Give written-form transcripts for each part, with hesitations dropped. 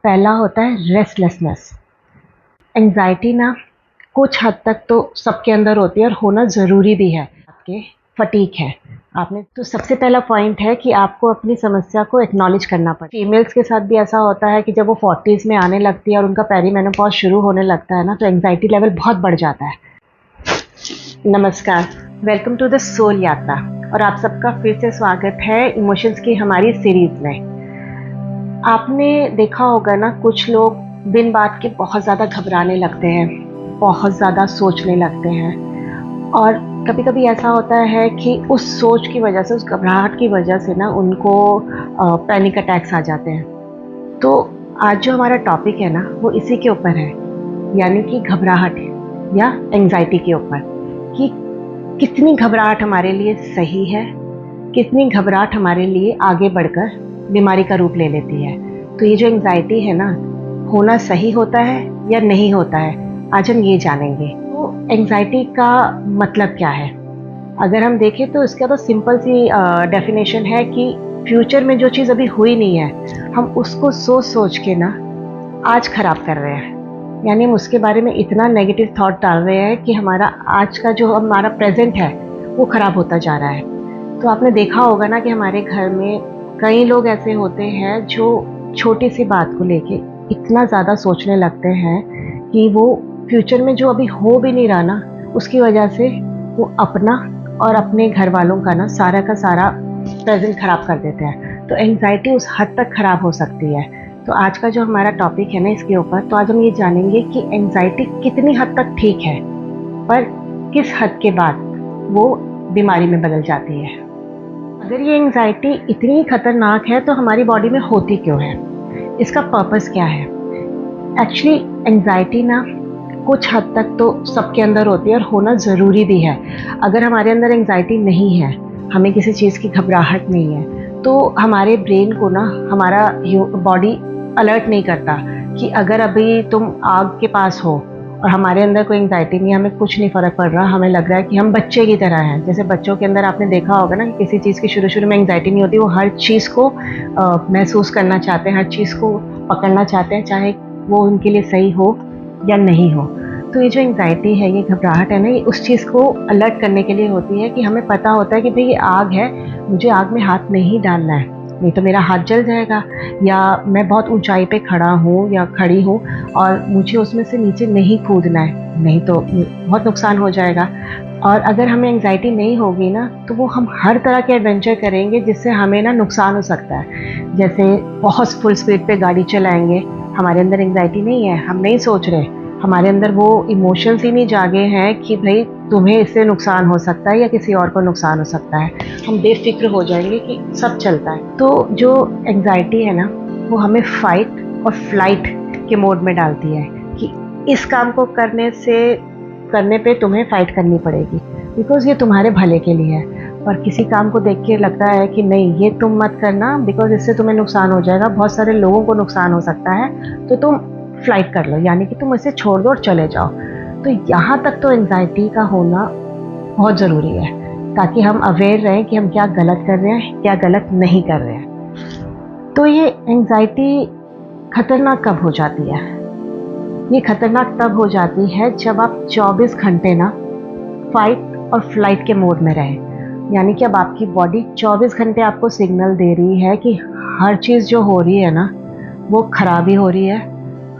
पहला होता है रेस्टलेसनेस। एंजाइटी ना कुछ हद तक तो सबके अंदर होती है और होना ज़रूरी भी है। आपके फटीक है आपने तो सबसे पहला पॉइंट है कि आपको अपनी समस्या को एक्नॉलेज करना पड़े। फीमेल्स के साथ भी ऐसा होता है कि जब वो 40s में आने लगती है और उनका पेरीमेनोपॉज शुरू होने लगता है ना, तो एंजाइटी लेवल बहुत बढ़ जाता है। नमस्कार, वेलकम टू द सोल यात्रा और आप सबका फिर से स्वागत है इमोशंस की हमारी सीरीज में। आपने देखा होगा ना, कुछ लोग दिन बात के बहुत ज़्यादा घबराने लगते हैं, बहुत ज़्यादा सोचने लगते हैं और कभी कभी ऐसा होता है कि उस सोच की वजह से, उस घबराहट की वजह से ना उनको पैनिक अटैक्स आ जाते हैं। तो आज जो हमारा टॉपिक है ना, वो इसी के ऊपर है, यानी कि घबराहट या एंजाइटी के ऊपर, कि कितनी घबराहट हमारे लिए सही है, कितनी घबराहट हमारे लिए आगे बढ़कर बीमारी का रूप ले लेती है। तो ये जो एंजाइटी है ना, होना सही होता है या नहीं होता है, आज हम ये जानेंगे। तो एंजाइटी का मतलब क्या है? अगर हम देखें तो इसका तो सिंपल सी डेफिनेशन है कि फ्यूचर में जो चीज़ अभी हुई नहीं है, हम उसको सोच सोच के ना आज खराब कर रहे हैं। यानी हम उसके बारे में इतना नेगेटिव थॉट डाल रहे हैं कि हमारा आज का जो हमारा प्रेजेंट है वो खराब होता जा रहा है। तो आपने देखा होगा ना कि हमारे घर में कई लोग ऐसे होते हैं जो छोटी सी बात को लेके इतना ज़्यादा सोचने लगते हैं कि वो फ्यूचर में जो अभी हो भी नहीं रहा ना, उसकी वजह से वो अपना और अपने घर वालों का ना सारा का सारा प्रेजेंट खराब कर देते हैं। तो एंजाइटी उस हद तक खराब हो सकती है। तो आज का जो हमारा टॉपिक है ना इसके ऊपर, तो आज हम ये जानेंगे कि एंजाइटी कितनी हद तक ठीक है, पर किस हद के बाद वो बीमारी में बदल जाती है। अगर ये एंजाइटी इतनी खतरनाक है तो हमारी बॉडी में होती क्यों है, इसका पर्पस क्या है? एक्चुअली एंजाइटी ना कुछ हद तक तो सबके अंदर होती है और होना ज़रूरी भी है। अगर हमारे अंदर एंजाइटी नहीं है, हमें किसी चीज़ की घबराहट नहीं है, तो हमारे ब्रेन को ना हमारा बॉडी अलर्ट नहीं करता कि अगर अभी तुम आग के पास हो और हमारे अंदर कोई एंजाइटी नहीं है, हमें कुछ नहीं फ़र्क पड़ रहा, हमें लग रहा है कि हम बच्चे की तरह हैं। जैसे बच्चों के अंदर आपने देखा होगा ना कि किसी चीज़ की शुरू में एंजाइटी नहीं होती, वो हर चीज़ को महसूस करना चाहते हैं, हर चीज़ को पकड़ना चाहते हैं, चाहे वो उनके लिए सही हो या नहीं हो। तो ये जो एंजाइटी है, ये घबराहट है ना, ये उस चीज़ को अलर्ट करने के लिए होती है कि हमें पता होता है कि भाई ये आग है, मुझे आग में हाथ नहीं डालना है, नहीं तो मेरा हाथ जल जाएगा, या मैं बहुत ऊंचाई पे खड़ा हूँ या खड़ी हूँ और मुझे उसमें से नीचे नहीं कूदना है, नहीं तो बहुत नुकसान हो जाएगा। और अगर हमें एंजाइटी नहीं होगी ना, तो वो हम हर तरह के एडवेंचर करेंगे जिससे हमें ना नुकसान हो सकता है। जैसे बहुत फुल स्पीड पे गाड़ी चलाएंगे, हमारे अंदर एंजाइटी नहीं है, हम नहीं सोच रहे, हमारे अंदर वो इमोशंस ही नहीं जागे हैं कि भाई तुम्हें इससे नुकसान हो सकता है या किसी और को नुकसान हो सकता है, हम बेफिक्र हो जाएंगे कि सब चलता है। तो जो एंजाइटी है ना, वो हमें फाइट और फ्लाइट के मोड में डालती है कि इस काम को करने पे तुम्हें फाइट करनी पड़ेगी, बिकॉज ये तुम्हारे भले के लिए है। और किसी काम को देख के लगता है कि नहीं, ये तुम मत करना, बिकॉज इससे तुम्हें नुकसान हो जाएगा, बहुत सारे लोगों को नुकसान हो सकता है, तो तुम फ्लाइट कर लो, यानी कि तुम इसे छोड़ दो और चले जाओ। तो यहाँ तक तो एंजाइटी का होना बहुत ज़रूरी है, ताकि हम अवेयर रहें कि हम क्या गलत कर रहे हैं, क्या गलत नहीं कर रहे हैं। तो ये एंजाइटी खतरनाक कब हो जाती है? ये खतरनाक तब हो जाती है जब आप 24 घंटे ना फाइट और फ्लाइट के मोड में रहें। यानी कि अब आपकी बॉडी 24 घंटे आपको सिग्नल दे रही है कि हर चीज़ जो हो रही है ना, वो खराबी हो रही है,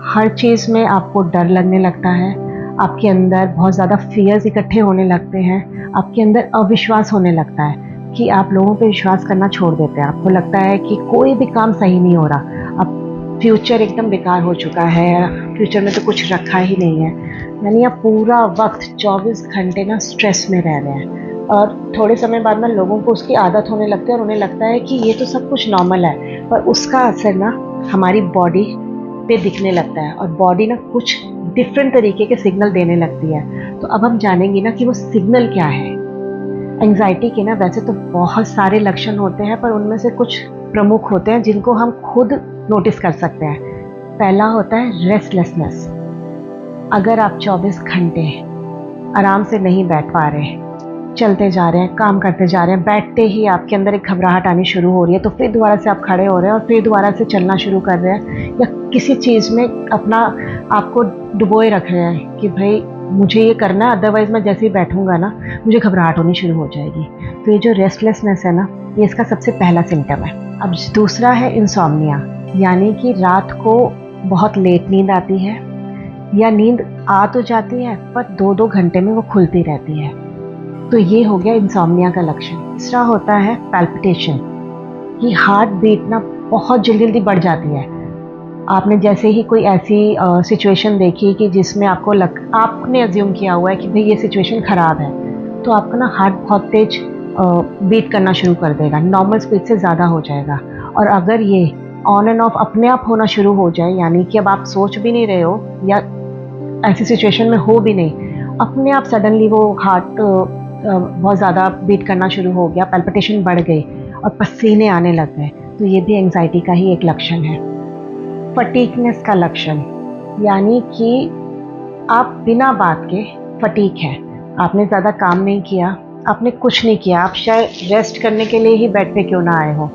हर चीज़ में आपको डर लगने लगता है, आपके अंदर बहुत ज़्यादा फियर्स इकट्ठे होने लगते हैं, आपके अंदर अविश्वास होने लगता है कि आप लोगों पे विश्वास करना छोड़ देते हैं, आपको लगता है कि कोई भी काम सही नहीं हो रहा, अब फ्यूचर एकदम बेकार हो चुका है, फ्यूचर में तो कुछ रखा ही नहीं है। यानी आप पूरा वक्त 24 घंटे ना स्ट्रेस में रह रहे हैं। और थोड़े समय बाद ना लोगों को उसकी आदत होने लगती है और उन्हें लगता है कि ये तो सब कुछ नॉर्मल है, पर उसका असर ना हमारी बॉडी पे दिखने लगता है और बॉडी ना कुछ डिफरेंट तरीके के सिग्नल देने लगती है। तो अब हम जानेंगे ना कि वो सिग्नल क्या है। एंजाइटी के ना वैसे तो बहुत सारे लक्षण होते हैं, पर उनमें से कुछ प्रमुख होते हैं जिनको हम खुद नोटिस कर सकते हैं। पहला होता है रेस्टलेसनेस। अगर आप 24 घंटे आराम से नहीं बैठ पा रहे, चलते जा रहे हैं, काम करते जा रहे हैं, बैठते ही आपके अंदर एक घबराहट आनी शुरू हो रही है, तो फिर दोबारा से आप खड़े हो रहे हैं और फिर दोबारा से चलना शुरू कर रहे हैं, या किसी चीज़ में अपना आपको डुबोए रख रहे हैं कि भाई मुझे ये करना है, अदरवाइज़ मैं जैसे ही बैठूंगा ना मुझे घबराहट होनी शुरू हो जाएगी। तो ये जो रेस्टलेसनेस है ना, ये इसका सबसे पहला सिम्टम है। अब दूसरा है इंसोम्निया, यानी कि रात को बहुत लेट नींद आती है, या नींद आ तो जाती है पर 2-2 घंटे में वो खुलती रहती है। तो ये हो गया इंसोम्निया का लक्षण। तीसरा होता है पैल्पिटेशन, कि हार्ट बीट ना बहुत जल्दी जल्दी बढ़ जाती है। आपने जैसे ही कोई ऐसी सिचुएशन देखी कि जिसमें आपने अज्यूम किया हुआ है कि भाई ये सिचुएशन ख़राब है, तो आपका ना हार्ट बहुत तेज बीट करना शुरू कर देगा, नॉर्मल स्पीड से ज़्यादा हो जाएगा। और अगर ये ऑन एंड ऑफ अपने आप होना शुरू हो जाए, यानी कि अब आप सोच भी नहीं रहे हो या ऐसी सिचुएशन में हो भी नहीं, अपने आप सडनली वो हार्ट बहुत ज़्यादा बीट करना शुरू हो गया, पैल्पिटेशन बढ़ गई और पसीने आने लग गए, तो ये भी एंजाइटी का ही एक लक्षण है। फटीकनेस का लक्षण, यानी कि आप बिना बात के फटीक हैं, आपने ज़्यादा काम नहीं किया, आपने कुछ नहीं किया, आप शायद रेस्ट करने के लिए ही बेड पे क्यों ना आए हो,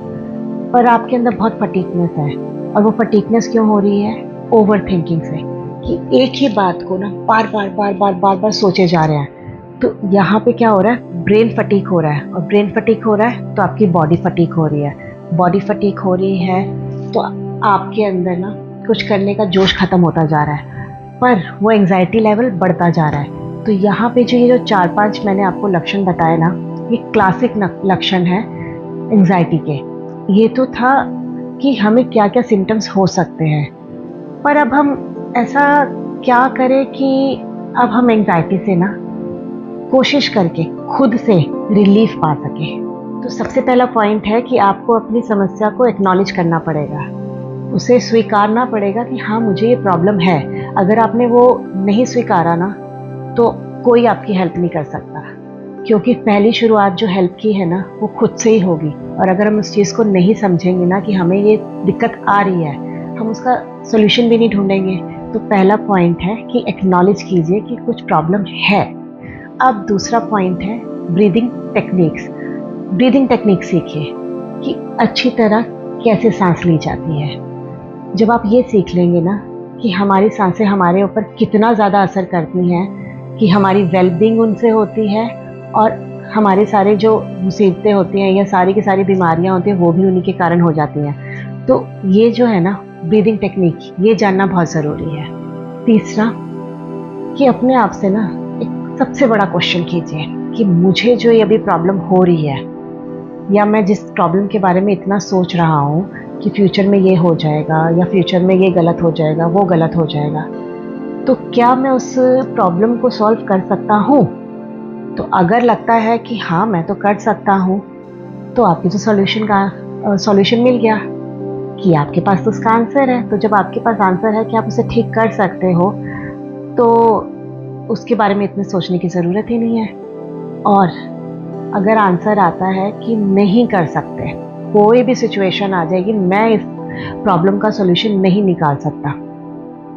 पर आपके अंदर बहुत फटीकनेस है। और वो फटीकनेस क्यों हो रही है? ओवर थिंकिंग से, कि एक ही बात को ना बार बार बार बार बार बार सोचे जा रहे हैं। तो यहाँ पे क्या हो रहा है? ब्रेन फटीक हो रहा है, और ब्रेन फटीक हो रहा है तो आपकी बॉडी फटीक हो रही है, बॉडी फटीक हो रही है तो आपके अंदर ना कुछ करने का जोश खत्म होता जा रहा है, पर वो एंजाइटी लेवल बढ़ता जा रहा है। तो यहाँ पे जो ये जो 4-5 मैंने आपको लक्षण बताए ना, ये क्लासिक लक्षण है एंजाइटी के। ये तो था कि हमें क्या क्या सिम्टम्स हो सकते हैं, पर अब हम ऐसा क्या करें कि अब हम एंजाइटी से ना कोशिश करके खुद से रिलीफ पा सके। तो सबसे पहला पॉइंट है कि आपको अपनी समस्या को एक्नॉलेज करना पड़ेगा, उसे स्वीकारना पड़ेगा कि हाँ मुझे ये प्रॉब्लम है। अगर आपने वो नहीं स्वीकारा ना, तो कोई आपकी हेल्प नहीं कर सकता, क्योंकि पहली शुरुआत जो हेल्प की है ना वो खुद से ही होगी। और अगर हम उस चीज़ को नहीं समझेंगे ना कि हमें ये दिक्कत आ रही है, हम उसका सोल्यूशन भी नहीं ढूंढेंगे। तो पहला पॉइंट है कि एक्नॉलेज कीजिए कि कुछ प्रॉब्लम है। अब दूसरा पॉइंट है ब्रीदिंग टेक्निक्स। ब्रीदिंग टेक्निक सीखिए कि अच्छी तरह कैसे सांस ली जाती है। जब आप ये सीख लेंगे ना कि हमारी सांसें हमारे ऊपर कितना ज़्यादा असर करती हैं, कि हमारी वेलबींग उनसे होती है और हमारे सारे जो मुसीबतें होती हैं या सारी की सारी बीमारियां होती हैं वो भी उन्हीं के कारण हो जाती हैं। तो ये जो है ना ब्रीदिंग टेक्निक, ये जानना बहुत ज़रूरी है। तीसरा कि अपने आप से ना एक सबसे बड़ा क्वेश्चन कीजिए कि मुझे जो ये अभी प्रॉब्लम हो रही है, या मैं जिस प्रॉब्लम के बारे में इतना सोच रहा हूँ कि फ्यूचर में ये हो जाएगा या फ्यूचर में ये गलत हो जाएगा, वो गलत हो जाएगा, तो क्या मैं उस प्रॉब्लम को सॉल्व कर सकता हूँ? तो अगर लगता है कि हाँ मैं तो कर सकता हूँ, तो आपकी तो सॉल्यूशन मिल गया कि आपके पास तो उसका आंसर है। तो जब आपके पास आंसर है कि आप उसे ठीक कर सकते हो, तो उसके बारे में इतने सोचने की ज़रूरत ही नहीं है। और अगर आंसर आता है कि नहीं कर सकते, कोई भी सिचुएशन आ जाएगी, मैं इस प्रॉब्लम का सॉल्यूशन नहीं निकाल सकता,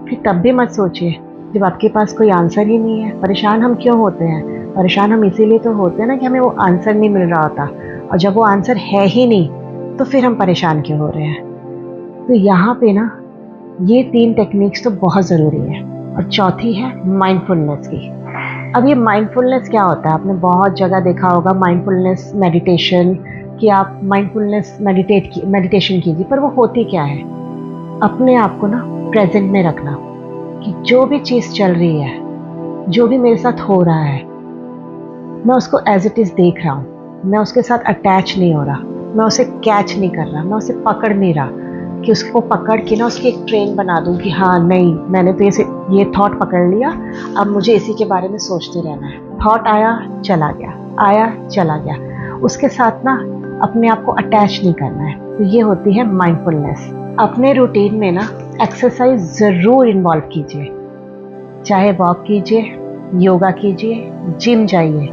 फिर तब भी मत सोचिए। जब आपके पास कोई आंसर ही नहीं है, परेशान हम क्यों होते हैं? परेशान हम इसीलिए तो होते हैं ना कि हमें वो आंसर नहीं मिल रहा होता, और जब वो आंसर है ही नहीं तो फिर हम परेशान क्यों हो रहे हैं? तो यहाँ पे ना ये 3 टेक्निक्स तो बहुत ज़रूरी है। और चौथी है माइंडफुलनेस की। अब ये माइंडफुलनेस क्या होता है? आपने बहुत जगह देखा होगा माइंडफुलनेस मेडिटेशन, कि आप माइंडफुलनेस मेडिटेशन कीजिए, पर वो होती क्या है? अपने आप को ना प्रेजेंट में रखना, कि जो भी चीज़ चल रही है, जो भी मेरे साथ हो रहा है, मैं उसको एज इट इज़ देख रहा हूँ, मैं उसके साथ अटैच नहीं हो रहा, मैं उसे कैच नहीं कर रहा, मैं उसे पकड़ नहीं रहा कि उसको पकड़ के ना उसकी एक ट्रेन बना दूँ कि हाँ नहीं, मैंने तो ये थॉट पकड़ लिया, अब मुझे इसी के बारे में सोचते रहना है। थॉट आया चला गया, आया चला गया, उसके साथ ना अपने आप को अटैच नहीं करना है। तो ये होती है माइंडफुलनेस। अपने रूटीन में ना एक्सरसाइज ज़रूर इन्वॉल्व कीजिए, चाहे वॉक कीजिए, योगा कीजिए, जिम जाइए,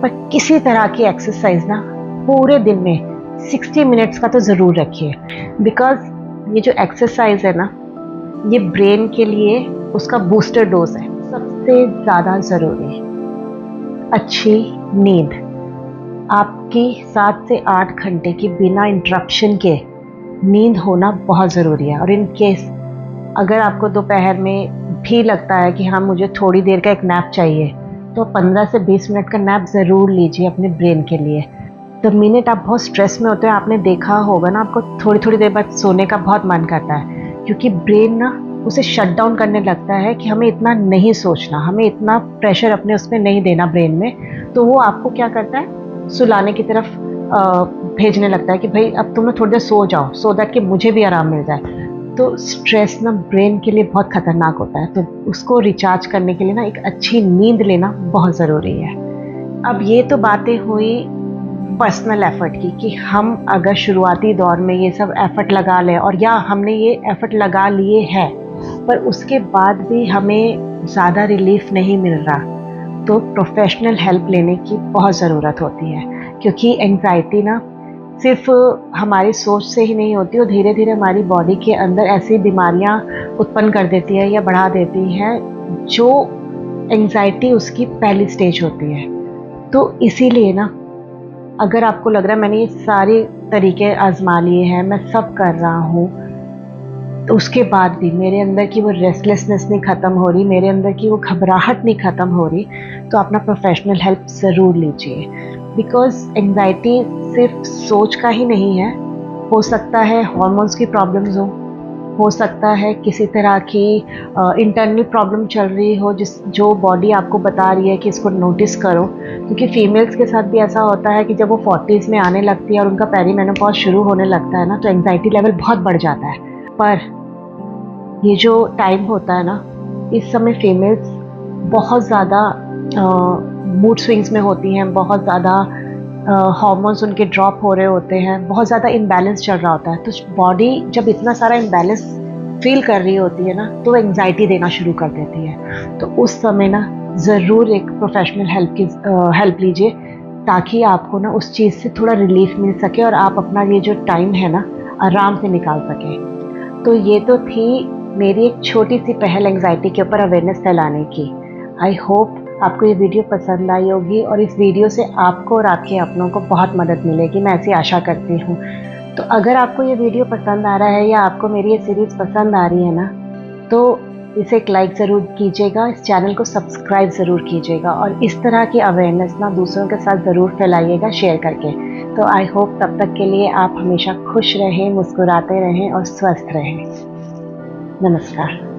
पर किसी तरह की एक्सरसाइज ना पूरे दिन में 60 मिनट्स का तो ज़रूर रखिए। बिकॉज ये जो एक्सरसाइज है ना, ये ब्रेन के लिए उसका बूस्टर डोज है। सबसे ज़्यादा ज़रूरी अच्छी नींद। आपकी 7 से 8 घंटे की बिना इंटरप्शन के नींद होना बहुत ज़रूरी है। और इन केस अगर आपको दोपहर में भी लगता है कि हाँ मुझे थोड़ी देर का एक नैप चाहिए, तो 15 से 20 मिनट का नैप ज़रूर लीजिए अपने ब्रेन के लिए। द मिनट आप बहुत स्ट्रेस में होते हैं, आपने देखा होगा ना, आपको थोड़ी थोड़ी देर बाद सोने का बहुत मन करता है, क्योंकि ब्रेन ना उसे शट डाउन करने लगता है कि हमें इतना नहीं सोचना, हमें इतना प्रेशर अपने उसमें नहीं देना ब्रेन में। तो वो आपको क्या करता है, सुलाने की तरफ भेजने लगता है कि भाई अब तुम थोड़ी देर सो जाओ, सो दैट कि मुझे भी आराम मिल जाए। तो स्ट्रेस ना ब्रेन के लिए बहुत खतरनाक होता है, तो उसको रिचार्ज करने के लिए ना एक अच्छी नींद लेना बहुत ज़रूरी है। अब ये तो बातें हुई पर्सनल एफर्ट की हम अगर शुरुआती दौर में ये सब एफर्ट लगा लें, और या हमने ये एफर्ट लगा लिए हैं पर उसके बाद भी हमें ज़्यादा रिलीफ नहीं मिल रहा, तो प्रोफेशनल हेल्प लेने की बहुत ज़रूरत होती है। क्योंकि एंग्जाइटी ना सिर्फ हमारी सोच से ही नहीं होती, और धीरे धीरे हमारी बॉडी के अंदर ऐसी बीमारियां उत्पन्न कर देती है या बढ़ा देती है जो एंग्जाइटी उसकी पहली स्टेज होती है। तो इसीलिए ना अगर आपको लग रहा है मैंने ये सारे तरीके आजमा लिए हैं, मैं सब कर रहा हूँ, तो उसके बाद भी मेरे अंदर की वो रेस्टलेसनेस नहीं ख़त्म हो रही, मेरे अंदर की वो घबराहट नहीं ख़त्म हो रही, तो अपना प्रोफेशनल हेल्प ज़रूर लीजिए। बिकॉज एंग्जाइटी सिर्फ सोच का ही नहीं है, हो सकता है हार्मोन्स की प्रॉब्लम्स हो सकता है किसी तरह की इंटरनल प्रॉब्लम चल रही हो जो बॉडी आपको बता रही है कि इसको नोटिस करो। क्योंकि फीमेल्स के साथ भी ऐसा होता है कि जब वो 40s में आने लगती है और उनका पेरीमेनोपॉज शुरू होने लगता है ना, तो एंग्जाइटी लेवल बहुत बढ़ जाता है। पर ये जो टाइम होता है ना, इस समय फीमेल्स बहुत ज़्यादा मूड स्विंग्स में होती हैं, बहुत ज़्यादा हार्मोन्स उनके ड्रॉप हो रहे होते हैं, बहुत ज़्यादा इम्बैलेंस चल रहा होता है। तो बॉडी जब इतना सारा इम्बैलेंस फील कर रही होती है ना, तो वो एंग्जाइटी देना शुरू कर देती है। तो उस समय ना ज़रूर एक प्रोफेशनल हेल्प लीजिए, ताकि आपको ना उस चीज़ से थोड़ा रिलीफ मिल सके और आप अपना ये जो टाइम है ना आराम से निकाल सकें। तो ये तो थी मेरी एक छोटी सी पहल एंग्जाइटी के ऊपर अवेयरनेस फैलाने की। आई होप आपको ये वीडियो पसंद आई होगी, और इस वीडियो से आपको और आपके अपनों को बहुत मदद मिलेगी, मैं ऐसी आशा करती हूँ। तो अगर आपको ये वीडियो पसंद आ रहा है या आपको मेरी ये सीरीज़ पसंद आ रही है ना, तो इसे एक लाइक ज़रूर कीजिएगा, इस चैनल को सब्सक्राइब ज़रूर कीजिएगा, और इस तरह की अवेयरनेस ना दूसरों के साथ ज़रूर फैलाइएगा शेयर करके। तो आई होप तब तक के लिए आप हमेशा खुश रहें, मुस्कुराते रहें और स्वस्थ रहें। नमस्कार।